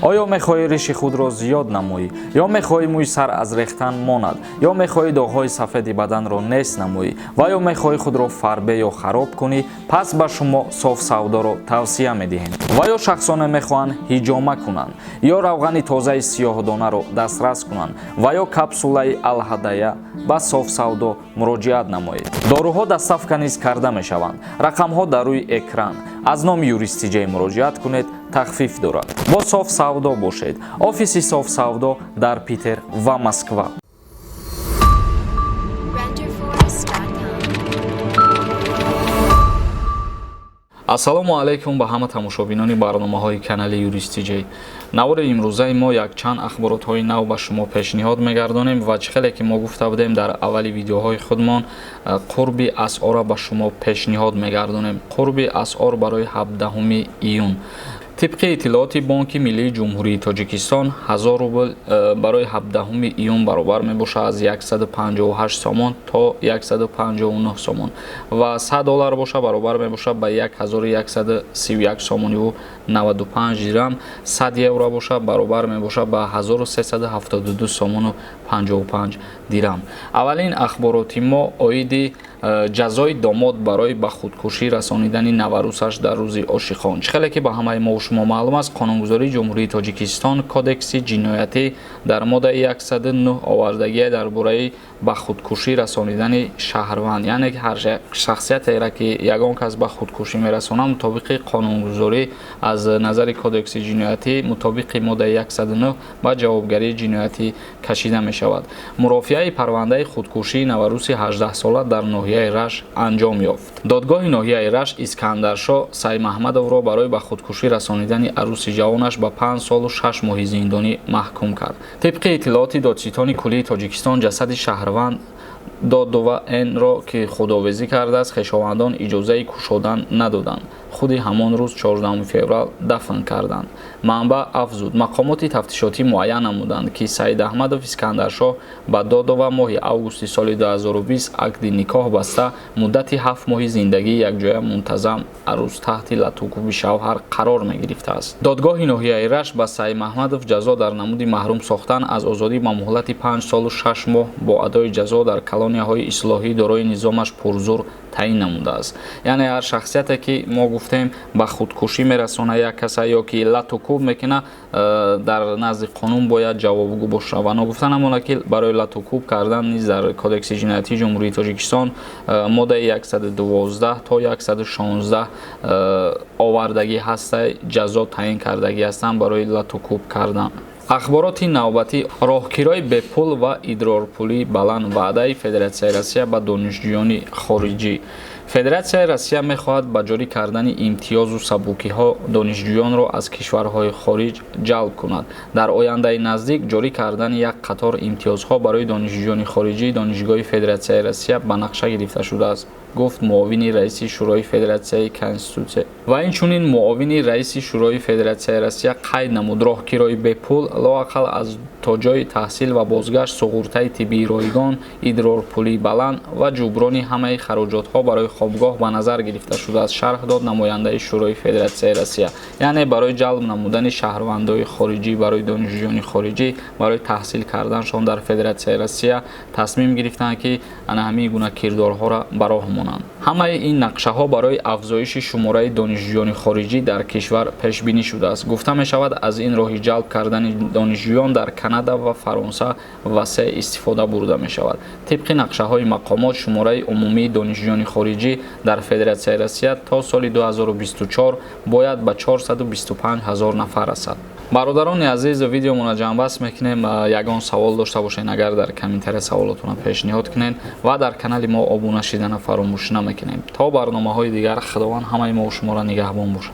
آیا می‌خواهی ریش خود را زیاد نمایی یا می‌خواهی موی سر از ریختن ماند یا می‌خواهی داغ‌های سفید بدن را نیست نمایی و یا می‌خواهی خود را فربه یا خراب کنی، پس به شما صاف سودا را توصیه می‌دهیم. و یا شخصانه می‌خواهند حجامه کنند یا روغن تازه سیاه‌دانه را دسترس کنند و یا کپسوله الهدایه به صاف سودا مراجعت نمایید. داروها دست‌افکنی نیز کرده می‌شوند. رقم‌ها در روی اکران. از نام یوریست جی مراجعت کنید، تخفیف دارد. با صاف سودا باشید. آفیس صاف سودا در پیتر و مسکو. ассалому алайкум ба ҳама тамошобинони барномаҳои канали Юристи J. навори имрӯзаи мо якчанд ахборотҳои нав ба шумо пешниҳод мегардонем ва чихеле ки мо гуфта будем дар аввали видеоҳои худмон қурби асъора ба шумо пешниҳод мегардонем. қурби асъор барои 17 июн. طبق اطلاعات بانک ملی جمهوری تاجیکستان 1000 روبل برای 17 ایون برابر می باشد از 158 سومون تا 159 سومون و 100 دلار باشه برابر می باشد به 1131 سومونی و 95 درهم. 100 یورو باشه برابر می باشد به 1372 سومون و 55 درهم. اولین اخبارات ما اویدی جزای داماد برای به خودکشی رسانیدن نوروسش در روز عاشقان. خیلی که به همه ما و شما معلوم است قانونگذاری جمهوری تاجیکستان کودکس جنایتی در ماده 109 آوردگی درباره به خودکشی رسانیدن شهروند، یعنی هر شخصیتی را که یگان کس به خودکشی میرساند مطابق قانونگذاری از نظر کودکس جنایتی مطابق ماده 109 به جوابگری جنایتی کشیده می شود. مرافعه پرونده خودکشی نوروس 18 ساله در ناحیه رش انجام یافت. دادگاه ناحیه رش اسکندرشاه سعی محمدов را برای به خودکشی رسانیدن عروس جوانش به 5 سال و 6 ماه زندانی محکوم کرد. طبق اطلاعات دادستان کلی تاجیکستان جسد شهروند دادوان را که خداویسی کرده است خویشاوندان اجازه کشودن ندادند. خود همان روز 14 فوریه دفن کردند. منبع افزود مقامات تفتیشاتی معین نمودند که سعید احمدов اسکندرشاه با دادو ماه اوگوست سال 2020 عقد نکاح بسته مدت 7 ماه زندگی یک جای منتظم عروس تحت لطوکوب شوهر قرار می گرفته است. دادگاه ناحیه رش با سعید محمدov جزا در نمود محروم ساختن از آزادی با مهلت 5 سال و 6 ماه با ادای جزا در کلونی‌های اصلاحی دارای نظامش پرزور تعیین نموده است. یعنی هر شخصیتی که ما گفتیم به خودکشی میرسونه یک کسی یا که لطوکوب میکنه در نزد قانون باید جوابگو باشه و نگفتن همونه که برای لطوکوب کردن نیز در کودکس جنایتی جمهوری تاجیکستان ماده 112 تا 116 آوردگی هست جزا تعیین کردگی هستند برای لطوکوب کردن. اخبارات نوبتی راهگیری به پول و ادرارپولی بلند وعده فدراسیای روسیه به دانشجویان خارجی. فدراسیای روسیه می‌خواهد با جاری کردن امتیاز و سبوکی‌ها دانشجویان را از کشورهای خارج جلب کند. در آینده نزدیک جاری کردن یک قطار امتیازها برای دانشجویان خارجی دانشگاه فدراسیای روسیه به نقشه گرفته شده است، گفت معاون رئیس شورای فدراسیای کنستیتوسیه. و اینچنین معاون رئیس شورای فدراسیای روسیه قید نمود راهگیری به پول لااقل از تا جای تحصیل و بازگشت، سقورتای طبی رایگان، ادرارپولی بلند و جبران همه خراجات‌ها برای خوابگاه به نظر گرفته شده است، شرح داد نماینده شورای فدراسیای روسیه. یعنی برای جلب نمودن شهروندان خارجی برای دانشجویان خارجی برای تحصیل کردنشان در فدراسیای روسیه تصمیم گرفتند که همین گونه کردارها را براه مانند. همه این نقشه ها برای افزایش شماره دانشجویان خارجی در کشور پیش بینی شده است. گفته می شود از این راه جلب کردن دانشجویان در کانادا و فرانسه وسیع استفاده برده می شود. طبق نقشه های مقامات شماره عمومی دانشجویان خارجی در فدراسیای روسیه تا سال 2024 باید به 425,000 نفر رسد. برادران عزیز ویدیو مون جمع بس میکنیم. یگان سوال داشته باشین اگر در کامنتر سوالاتون پیشنهاد کنین و در کانال ما ابونه شدن فراموش نمیکنین. تا برنامه های دیگر خداوند همه ما و شما را نگهبان باشه.